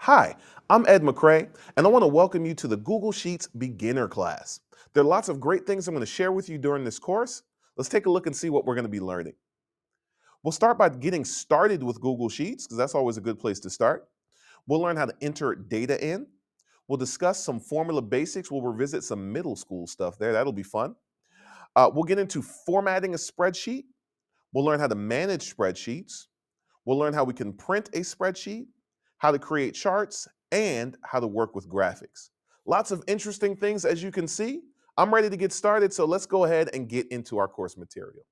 Hi, I'm Ed McCrae, and I want to welcome you to the Google Sheets beginner class. There are lots of great things I'm going to share with you during this course. Let's take a look and see what we're going to be learning. We'll start by getting started with Google Sheets, because that's always a good place to start. We'll learn how to enter data in. We'll discuss some formula basics. We'll revisit some middle school stuff there. That'll be fun. We'll get into formatting a spreadsheet. We'll learn how to manage spreadsheets. We'll learn how we can print a spreadsheet, how to create charts, and how to work with graphics. Lots of interesting things, as you can see. I'm ready to get started, so let's go ahead and get into our course material.